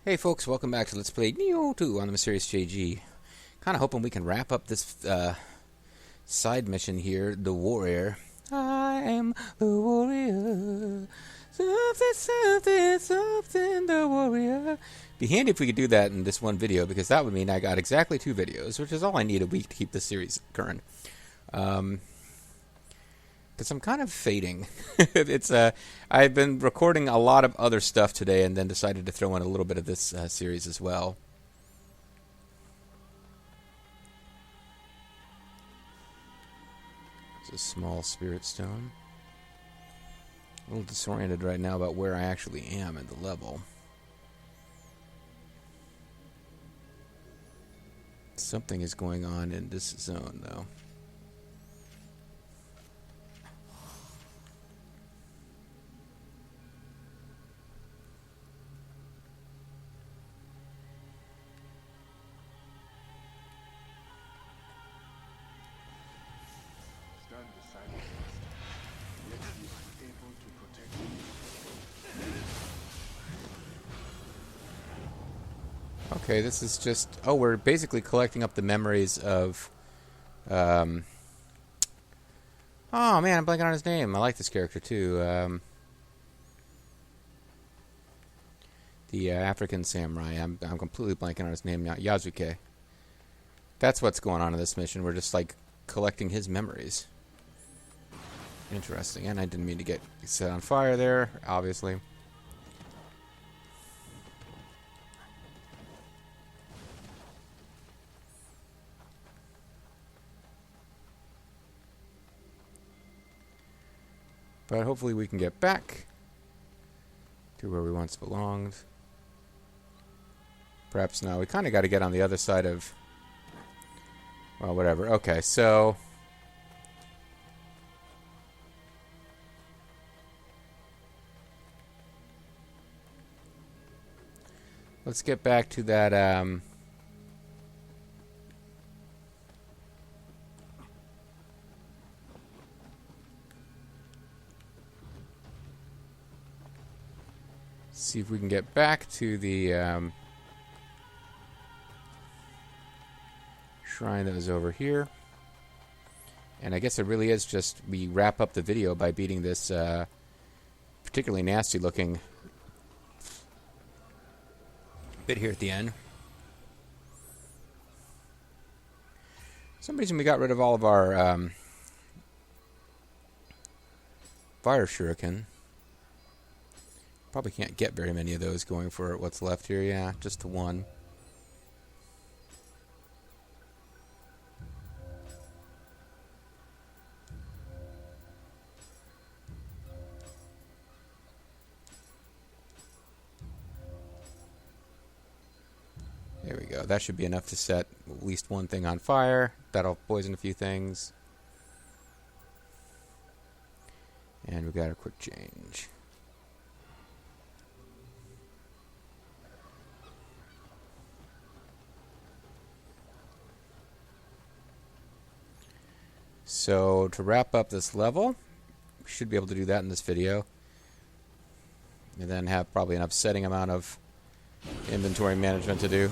Hey folks, welcome back to Let's Play Nioh 2 on the Mysterious JG. Kind of hoping we can wrap up this side mission here, the warrior. I am the warrior. Something, something, something, the warrior. Be handy if we could do that in this one video, because that would mean I got exactly 2 videos, which is all I need a week to keep this series current. Because I'm kind of fading. I've been recording a lot of other stuff today and then decided to throw in a little bit of this series as well. It's a small spirit stone. A little disoriented right now about where I actually am in the level. Something is going on in this zone, though. Okay, this is just... Oh, we're basically collecting up the memories of... Oh, man, I'm blanking on his name. I like this character, too. The African samurai. I'm completely blanking on his name now. Yasuke. That's what's going on in this mission. We're just, like, collecting his memories. Interesting. And I didn't mean to get set on fire there, obviously. But hopefully we can get back to where we once belonged. Perhaps now. We kind of got to get on the other side of... Well, whatever. Okay, so... Let's get back to that, see if we can get back to the shrine that was over here. And I guess it really is just we wrap up the video by beating this particularly nasty looking bit here at the end. For some reason we got rid of all of our fire shuriken. Probably can't get very many of those going for what's left here. Yeah, just the one. There we go. That should be enough to set at least one thing on fire. That'll poison a few things. And we got a quick change. So, to wrap up this level, we should be able to do that in this video. And then have probably an upsetting amount of inventory management to do.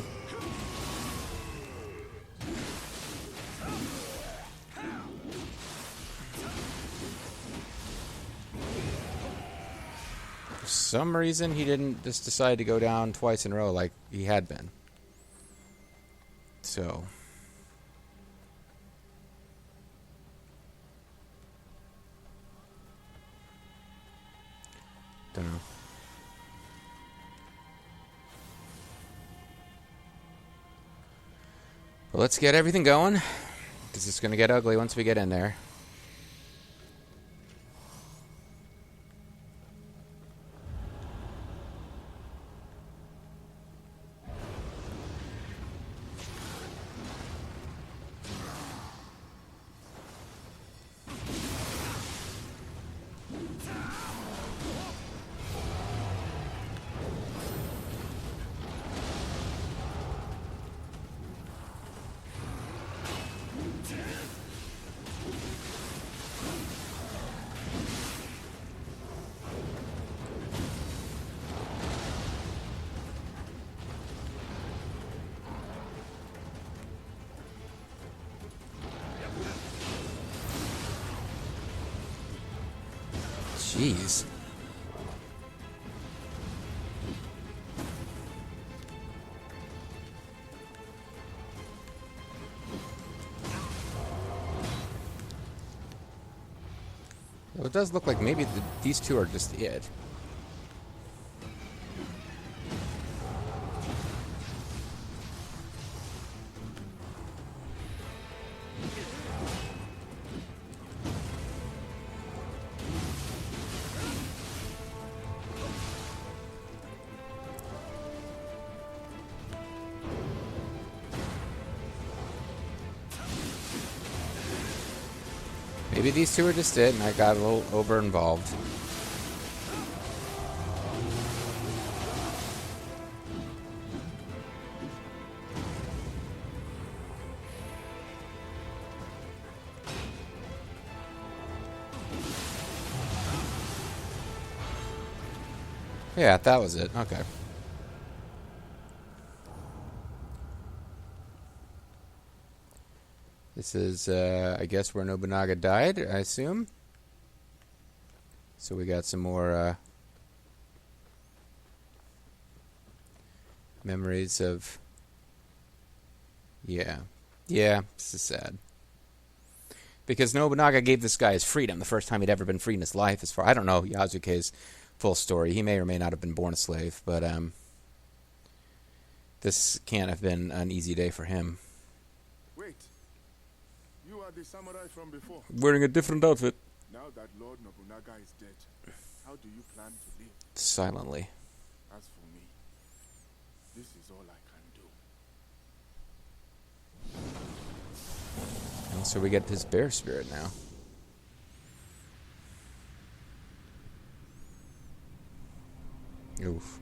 For some reason, he didn't just decide to go down twice in a row like he had been. So... Don't know. But let's get everything going, because it's going to get ugly once we get in there. Jeez. Well, it does look like maybe these two are just it. Maybe these two are just it, and I got a little over-involved. Yeah, that was it. Okay. This is, I guess, where Nobunaga died, I assume. So we got some more memories of... Yeah. Yeah, this is sad. Because Nobunaga gave this guy his freedom the first time he'd ever been free in his life. As far I don't know Yasuke's full story. He may or may not have been born a slave, but this can't have been an easy day for him. Wait. You are the samurai from before. Wearing a different outfit. Now that Lord Nobunaga is dead, how do you plan to live? Silently. As for me, this is all I can do. And so we get his bear spirit now. Oof.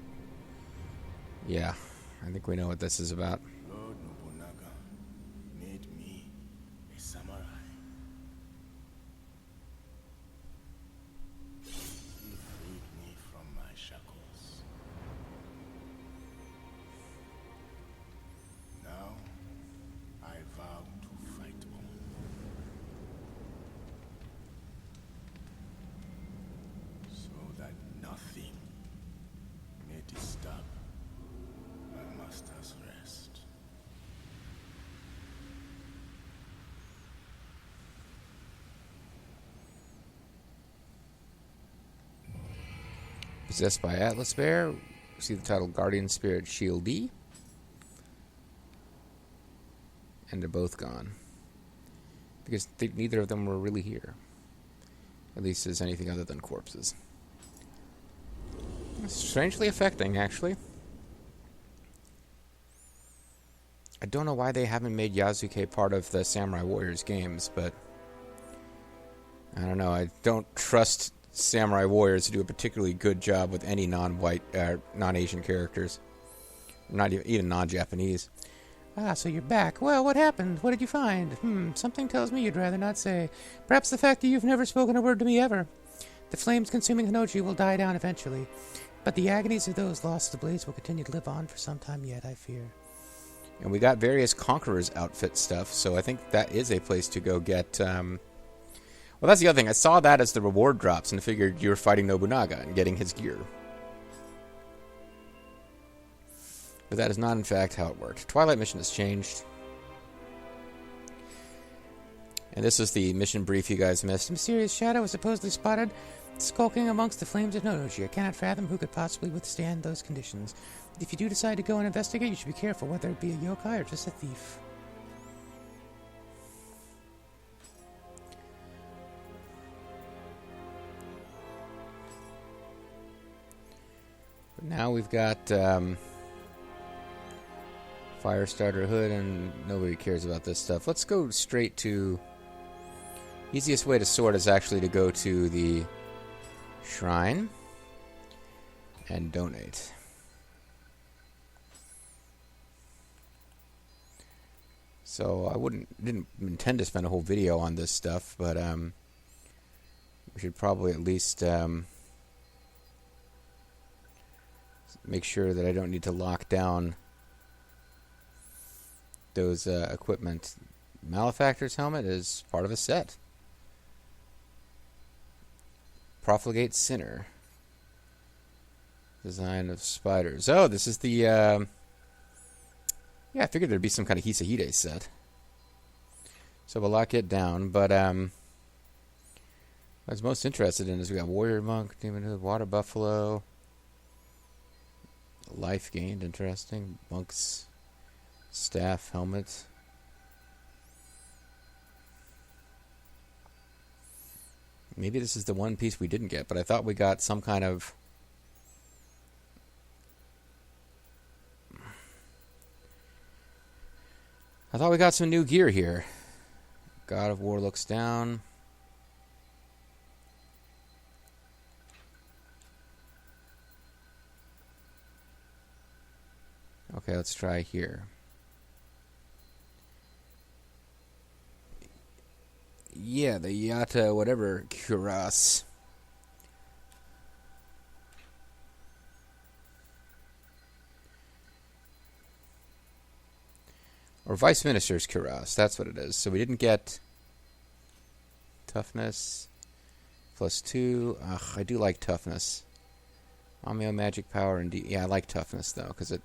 Yeah, I think we know what this is about. Lord Nobunaga made me a samurai. He freed me from my shackles. Now, I vow to fight on. So that nothing may disturb my master's rest. Possessed by Atlas Bear. See the title Guardian Spirit Shield D. And they're both gone. Because neither of them were really here. At least as anything other than corpses. Strangely affecting, actually. I don't know why they haven't made Yasuke part of the Samurai Warriors games, but I don't know. I don't trust Samurai Warriors to do a particularly good job with any non-white, non-Asian characters. Not even non-Japanese. Ah, so you're back. Well, what happened? What did you find? Something tells me you'd rather not say. Perhaps the fact that you've never spoken a word to me ever. The flames consuming Hinoji will die down eventually, but the agonies of those lost to the blaze will continue to live on for some time yet, I fear. And we got various Conqueror's outfit stuff, so I think that is a place to go get... Well, that's the other thing. I saw that as the reward drops and figured you were fighting Nobunaga and getting his gear. But that is not, in fact, how it worked. Twilight mission has changed. And this is the mission brief you guys missed. A mysterious shadow was supposedly spotted skulking amongst the flames of Nonoji. I cannot fathom who could possibly withstand those conditions. If you do decide to go and investigate, you should be careful whether it be a yokai or just a thief. But now we've got Firestarter Hood, and nobody cares about this stuff. Let's go straight to... Easiest way to sort is actually to go to the shrine and donate. So I didn't intend to spend a whole video on this stuff, but we should probably at least make sure that I don't need to lock down those equipment. Malefactor's helmet is part of a set. Profligate Sinner. Design of spiders. Oh, this is the... yeah, I figured there'd be some kind of Hisahide set. So we'll lock it down, but what I was most interested in is we got Warrior Monk, Demon Hood, Water Buffalo, Life Gained, interesting, Monk's Staff, Helmet. Maybe this is the one piece we didn't get, but I thought we got some kind of... I thought we got some new gear here. God of War looks down. Okay, let's try here. Yeah, the Yata whatever cuirass. Or Vice Minister's cuirass, that's what it is. So we didn't get toughness +2. Ugh, I do like toughness. Amio magic power and yeah, I like toughness though, because it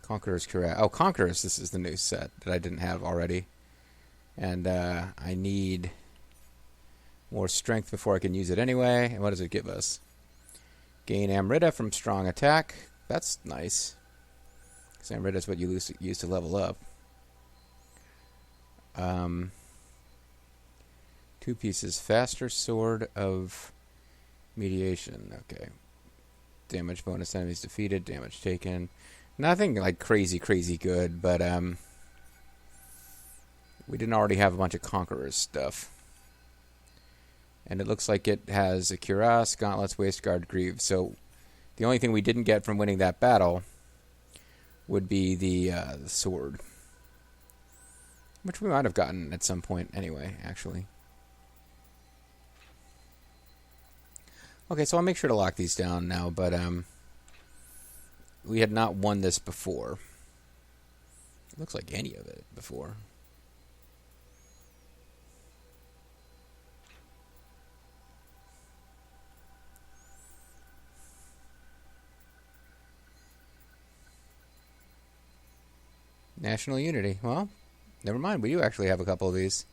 Conqueror's cuirass. Oh, Conqueror's, this is the new set that I didn't have already. And I need more strength before I can use it anyway. And what does it give us? Gain Amrita from strong attack. That's nice. Because Amrita is what you use to level up. 2 pieces. Faster Sword of Mediation. Okay. Damage bonus enemies defeated. Damage taken. Nothing like crazy good, but we didn't already have a bunch of Conqueror's stuff. And it looks like it has a cuirass, gauntlets, waistguard, greaves. So the only thing we didn't get from winning that battle would be the sword. Which we might have gotten at some point anyway, actually. Okay, so I'll make sure to lock these down now, but we had not won this before. It looks like any of it before. National Unity. Well, never mind. We do actually have a couple of these.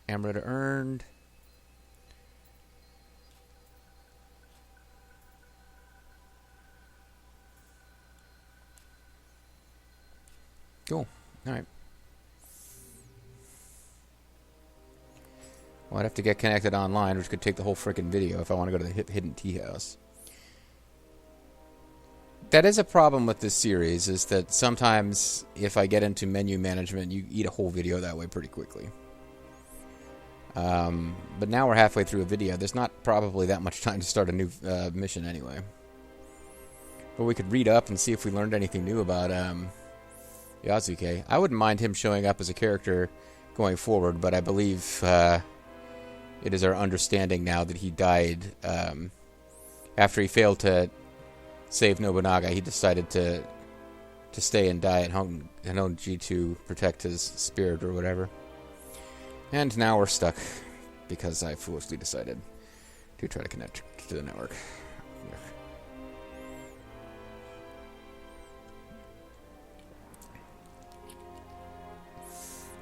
Amrita earned. Cool. Alright. Well, I'd have to get connected online, which could take the whole frickin' video if I want to go to the Hidden Tea House. That is a problem with this series, is that sometimes if I get into menu management, you eat a whole video that way pretty quickly. But now we're halfway through a video. There's not probably that much time to start a new mission anyway. But we could read up and see if we learned anything new about Yasuke. I wouldn't mind him showing up as a character going forward, but I believe it is our understanding now that he died after he failed to save Nobunaga. He decided to stay and die at Hononji to protect his spirit or whatever. And now we're stuck because I foolishly decided to try to connect to the network.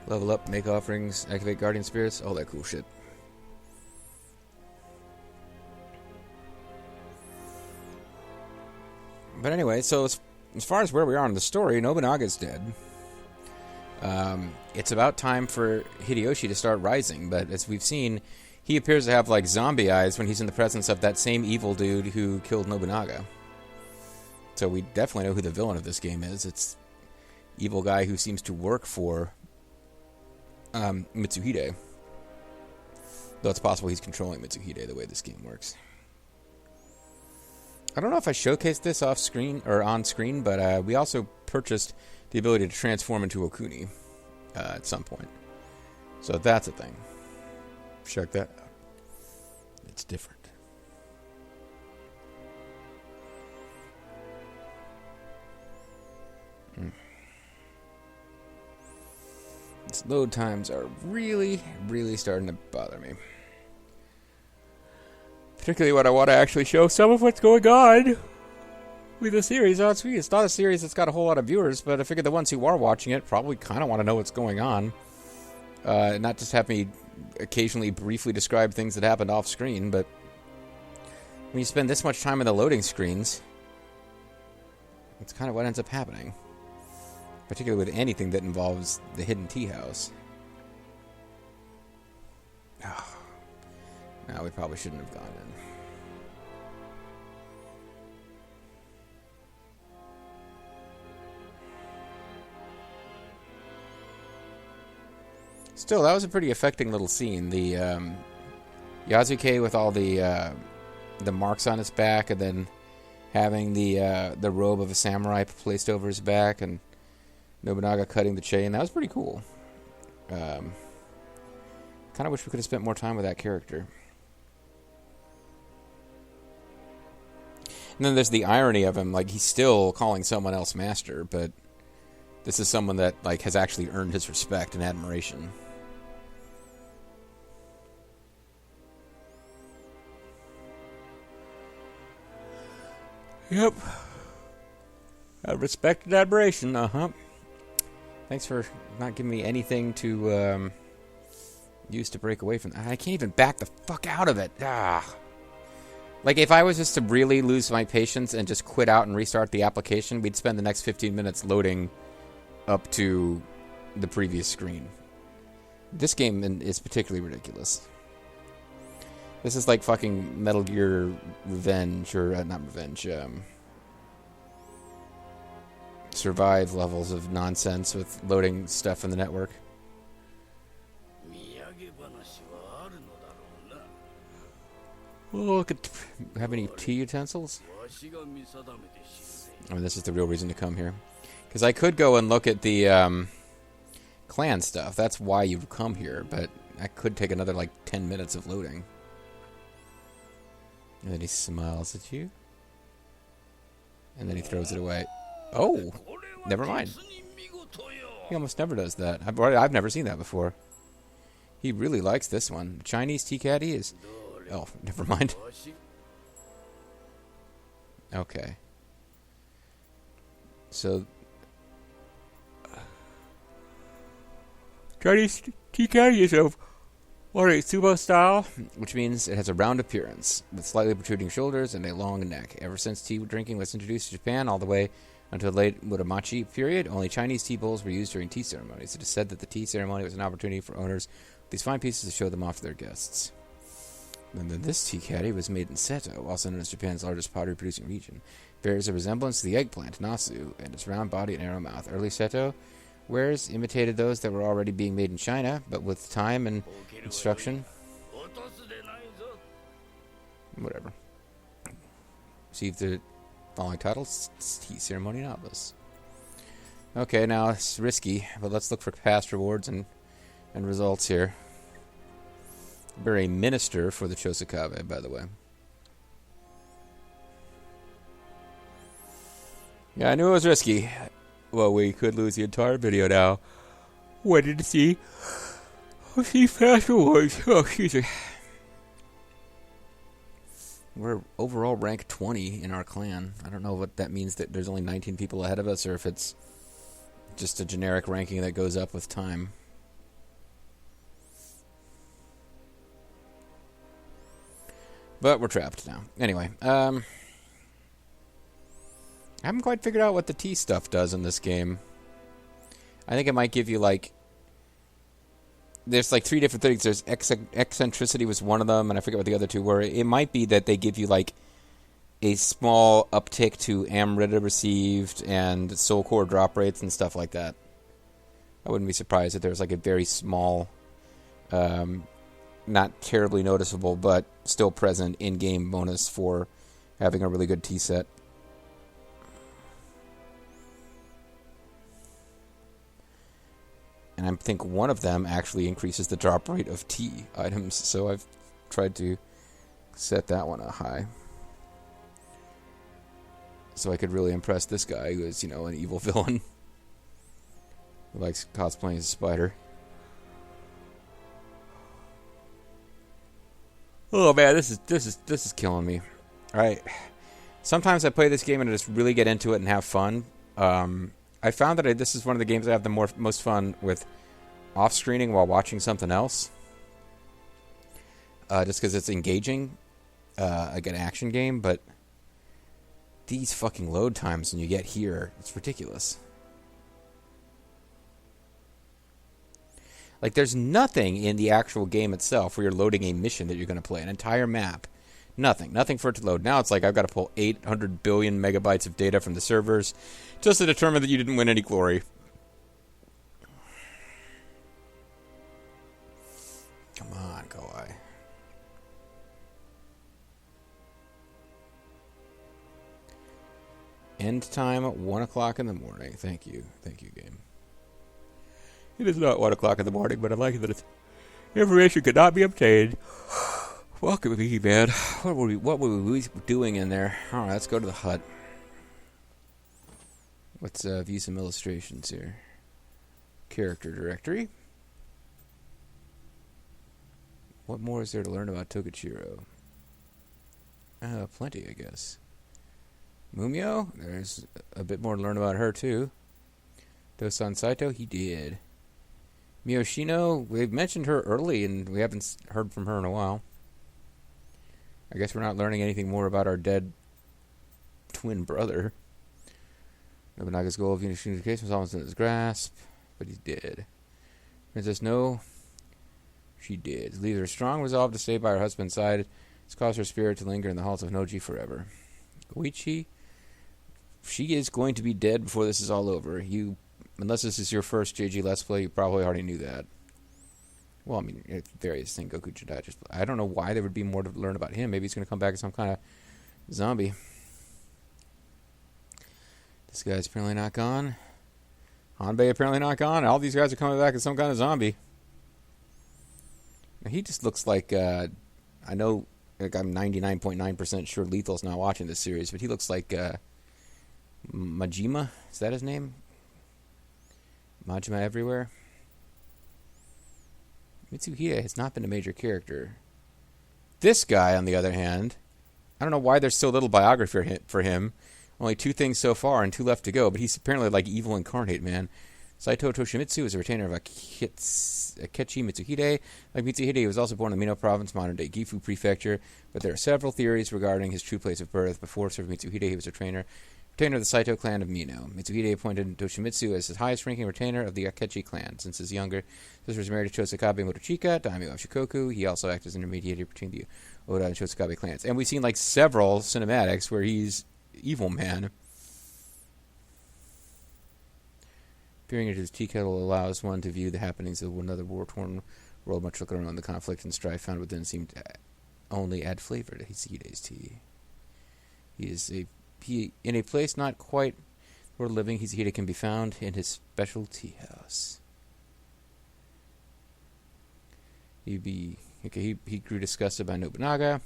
Level up, make offerings, activate guardian spirits, all that cool shit. But anyway, so as far as where we are in the story, Nobunaga's dead. It's about time for Hideyoshi to start rising, but as we've seen, he appears to have like zombie eyes when he's in the presence of that same evil dude who killed Nobunaga. So we definitely know who the villain of this game is. It's evil guy who seems to work for Mitsuhide. Though it's possible he's controlling Mitsuhide the way this game works. I don't know if I showcased this off screen or on screen, but we also purchased the ability to transform into Okuni at some point. So that's a thing. Check that out. It's different. These load times are really, really starting to bother me. Particularly when I want to actually show some of what's going on with the series on screen. It's not a series that's got a whole lot of viewers, but I figure the ones who are watching it probably kind of want to know what's going on. Not just have me occasionally briefly describe things that happened off screen, but when you spend this much time in the loading screens, that's kind of what ends up happening. Particularly with anything that involves the hidden tea house. Oh. No, we probably shouldn't have gone in. Still, that was a pretty affecting little scene. The Yasuke with all the marks on his back, and then having the robe of a samurai placed over his back, and Nobunaga cutting the chain. That was pretty cool. Kind of wish we could have spent more time with that character. And then there's the irony of him, like, he's still calling someone else master, but this is someone that, like, has actually earned his respect and admiration. Yep. Respect and admiration, Thanks for not giving me anything to use to break away from. I can't even back the fuck out of it. Like, if I was just to really lose my patience and just quit out and restart the application, we'd spend the next 15 minutes loading up to the previous screen. This game is particularly ridiculous. This is like fucking Metal Gear Revenge, or not Revenge, Survive levels of nonsense with loading stuff in the network. Oh, look at... Have any tea utensils? I mean, this is the real reason to come here. Because I could go and look at the clan stuff. That's why you've come here. But I could take another, like, 10 minutes of loading. And then he smiles at you. And then he throws it away. Oh! Never mind. He almost never does that. I've never seen that before. He really likes this one. Chinese tea caddy is... Oh, never mind. Okay. So... Chinese tea caddy is of... sumo style, which means it has a round appearance, with slightly protruding shoulders and a long neck. Ever since tea drinking was introduced to Japan, all the way until the late Muromachi period, only Chinese tea bowls were used during tea ceremonies. It is said that the tea ceremony was an opportunity for owners of these fine pieces to show them off to their guests. And then this tea caddy was made in Seto, also known as Japan's largest pottery-producing region. Bears a resemblance to the eggplant, nasu, and its round body and narrow mouth. Early Seto wares imitated those that were already being made in China, but with time and instruction. Whatever. Received the following titles: Tea Ceremony Novice. Okay, now it's risky, but let's look for past rewards and results here. We're a minister for the Chosokabe, by the way. Yeah, I knew it was risky. Well, we could lose the entire video now. Waiting to see. See fast rewards. Oh, excuse me. We're overall rank 20 in our clan. I don't know what that means, that there's only 19 people ahead of us, or if it's just a generic ranking that goes up with time. But we're trapped now. Anyway, I haven't quite figured out what the tea stuff does in this game. I think it might give you, like... There's, like, 3 different things. There's eccentricity was one of them, and I forget what the other 2 were. It might be that they give you, like, a small uptick to Amrita received and soul core drop rates and stuff like that. I wouldn't be surprised if there was, like, a very small... not terribly noticeable, but still present in-game bonus for having a really good tea set. And I think one of them actually increases the drop rate of tea items, so I've tried to set that one up high. So I could really impress this guy who is, you know, an evil villain who likes cosplaying as a spider. Oh man, this is killing me. All right. Sometimes I play this game and I just really get into it and have fun. I found that this is one of the games I have the most fun with off-screening while watching something else. Just because it's engaging, like an action game, but these fucking load times when you get here, it's ridiculous. Like, there's nothing in the actual game itself where you're loading a mission that you're going to play, an entire map. Nothing for it to load. Now it's like I've got to pull 800 billion megabytes of data from the servers just to determine that you didn't win any glory. Come on, Koei. End time at 1 o'clock in the morning. Thank you, game. It is not 1 o'clock in the morning, but I like that it's information could not be obtained. Welcome, me, man. What were we doing in there? All right, let's go to the hut. Let's view some illustrations here. Character directory. What more is there to learn about Togachiro? Plenty, I guess. Mumio, there's a bit more to learn about her, too. Dosan Saito, he did. Miyoshino, we've mentioned her early, and we haven't heard from her in a while. I guess we're not learning anything more about our dead twin brother. Nobunaga's goal of unification was almost in his grasp, but he's dead. Princess No, she did. Leaves her strong resolve to stay by her husband's side. It's caused her spirit to linger in the halls of Noji forever. Goichi, she is going to be dead before this is all over. Unless this is your first JG Let's Play, you probably already knew that. Well, I mean, various things. Goku Jedi. I don't know why there would be more to learn about him. Maybe he's going to come back as some kind of zombie. This guy's apparently not gone. Hanbei apparently not gone. All these guys are coming back as some kind of zombie. Now, he just looks like... I know like I'm 99.9% sure Lethal's not watching this series, but he looks like Majima. Is that his name? Majima Everywhere? Mitsuhide has not been a major character. This guy, on the other hand, I don't know why there's so little biography for him. Only 2 things so far and 2 left to go, but he's apparently like evil incarnate, man. Saito Toshimitsu is a retainer of Akechi Mitsuhide. Like Mitsuhide, he was also born in Mino Province, modern-day Gifu Prefecture, but there are several theories regarding his true place of birth. Before serving Mitsuhide, he was a retainer of the Saito clan of Mino. Mitsuhide appointed Toshimitsu as his highest-ranking retainer of the Akechi clan. Since his younger sister was married to Chosokabe Motochika, daimyo of Shikoku, he also acted as an intermediary between the Oda and Chosokabe clans. And we've seen like several cinematics where he's evil man. Peering into his tea kettle allows one to view the happenings of another war-torn world. Much looking around, the conflict and strife found within seemed to only add flavor to Hisahide's tea. In a place not quite where living, Hisahide can be found in his special tea house. He grew disgusted by Nobunaga.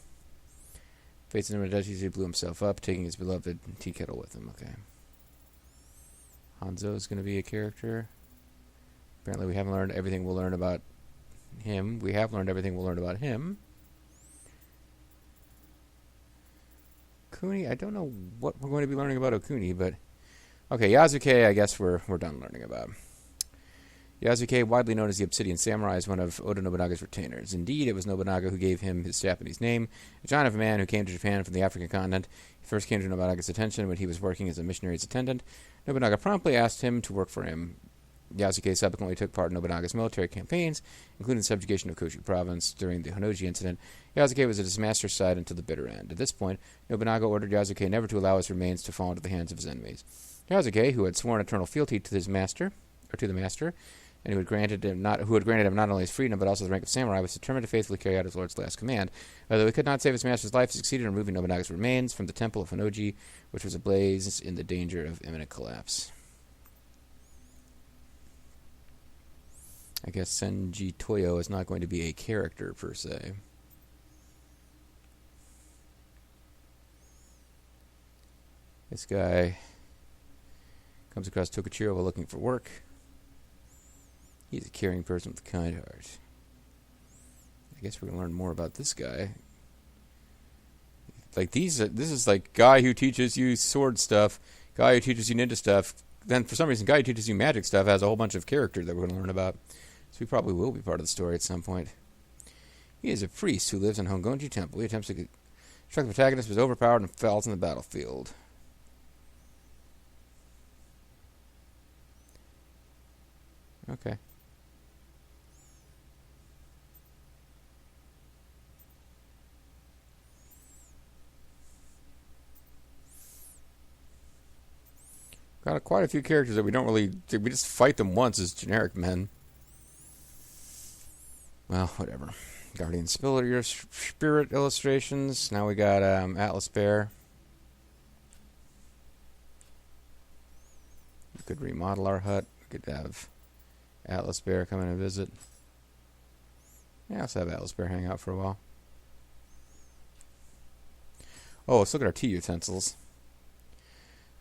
Facing him in a duchy, he blew himself up, taking his beloved tea kettle with him. Okay. Hanzo is going to be a character. Apparently we haven't learned everything we'll learn about him. We have learned everything we'll learn about him. Okuni, I don't know what we're going to be learning about Okuni, but... Okay, Yasuke, I guess we're done learning about. Yasuke, widely known as the Obsidian Samurai, is one of Oda Nobunaga's retainers. Indeed, it was Nobunaga who gave him his Japanese name, a giant of a man who came to Japan from the African continent. He first came to Nobunaga's attention when he was working as a missionary's attendant. Nobunaga promptly asked him to work for him. Yasuke subsequently took part in Nobunaga's military campaigns, including the subjugation of Koshu province during the Honoji incident. Yasuke was at his master's side until the bitter end. At this point, Nobunaga ordered Yasuke never to allow his remains to fall into the hands of his enemies. Yasuke, who had sworn eternal fealty to the master, and who had granted him not only his freedom but also the rank of samurai, was determined to faithfully carry out his lord's last command. Although he could not save his master's life, he succeeded in removing Nobunaga's remains from the temple of Honoji, which was ablaze in the danger of imminent collapse. I guess Senji Toyo is not going to be a character, per se. This guy comes across Tokachiro while looking for work. He's a caring person with a kind heart. I guess we're going to learn more about this guy. Like this is like guy who teaches you sword stuff, guy who teaches you ninja stuff. Then for some reason, guy who teaches you magic stuff has a whole bunch of characters that we're going to learn about. So we probably will be part of the story at some point. He is a priest who lives in Hongonji Temple. He attempts to strike the protagonist, was overpowered and falls in the battlefield. Okay. Got quite a few characters that we don't really... We just fight them once as generic men. Well, whatever. Guardian Spirit illustrations. Now we got Atlas Bear. We could remodel our hut. We could have Atlas Bear come in and visit. Yeah, let's have Atlas Bear hang out for a while. Oh, let's look at our tea utensils.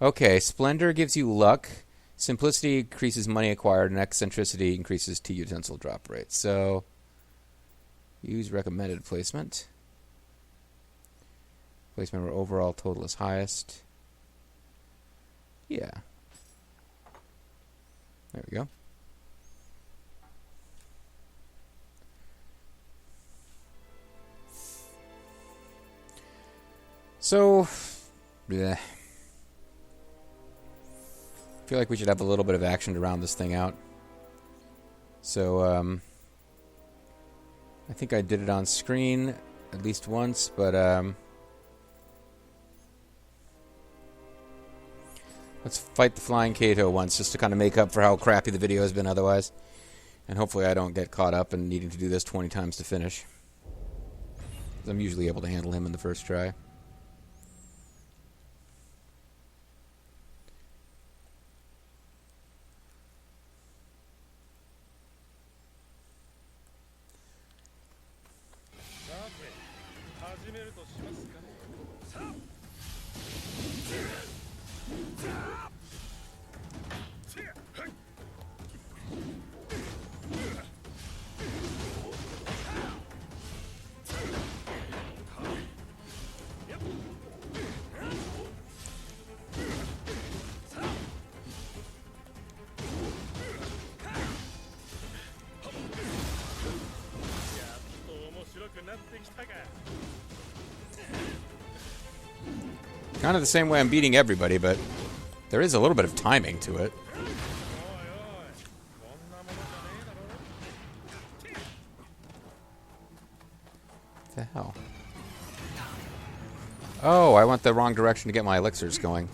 Okay, Splendor gives you luck. Simplicity increases money acquired, and eccentricity increases tea utensil drop rate. So, use recommended placement. Placement where overall total is highest. Yeah. There we go. So, yeah. I feel like we should have a little bit of action to round this thing out. So, I think I did it on screen at least once, but let's fight the Flying Kato once, just to kind of make up for how crappy the video has been otherwise. And hopefully I don't get caught up in needing to do this 20 times to finish. I'm usually able to handle him in the first try. Kind of the same way I'm beating everybody, but there is a little bit of timing to it. What the hell? Oh, I went the wrong direction to get my elixirs going.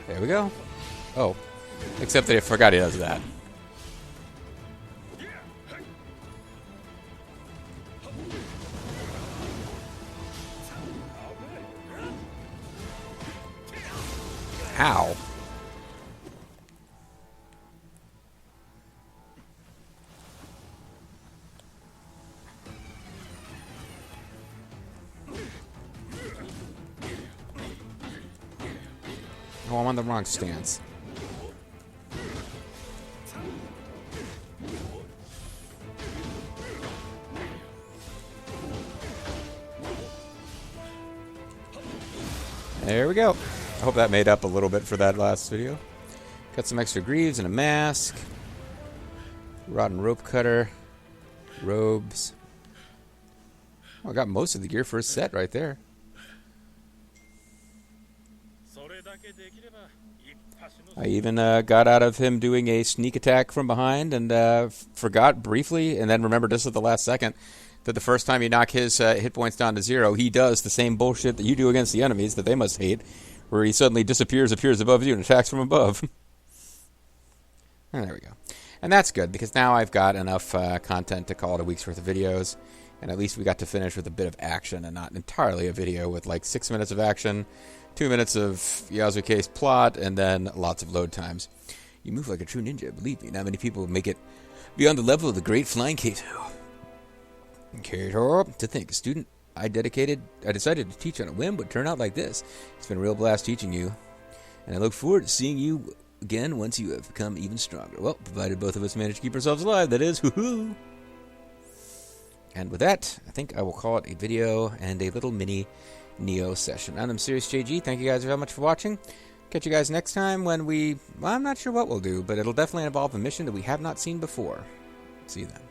There we go. Oh. Except that I forgot he does that. How? Oh, I'm on the wrong stance. There we go. I hope that made up a little bit for that last video. Got some extra greaves and a mask. Rod and rope cutter. Robes. Oh, I got most of the gear for a set right there. I even got out of him doing a sneak attack from behind and forgot briefly, and then remembered just at the last second that the first time you knock his hit points down to 0, he does the same bullshit that you do against the enemies that they must hate, where he suddenly disappears, appears above you, and attacks from above. And there we go. And that's good, because now I've got enough content to call it a week's worth of videos. And at least we got to finish with a bit of action and not entirely a video with like 6 minutes of action, 2 minutes of Yasuke's plot, and then lots of load times. You move like a true ninja, believe me. Not many people make it beyond the level of the great flying Kato. Kato, to think, a student I decided to teach on a whim would turn out like this. It's been a real blast teaching you, and I look forward to seeing you again once you have become even stronger. Well, provided both of us manage to keep ourselves alive, that is. Hoo-hoo! And with that, I think I will call it a video and a little mini Nioh session. I'm Mysterious JG. Thank you guys very much for watching. Catch you guys next time when well, I'm not sure what we'll do, but it'll definitely involve a mission that we have not seen before. See you then.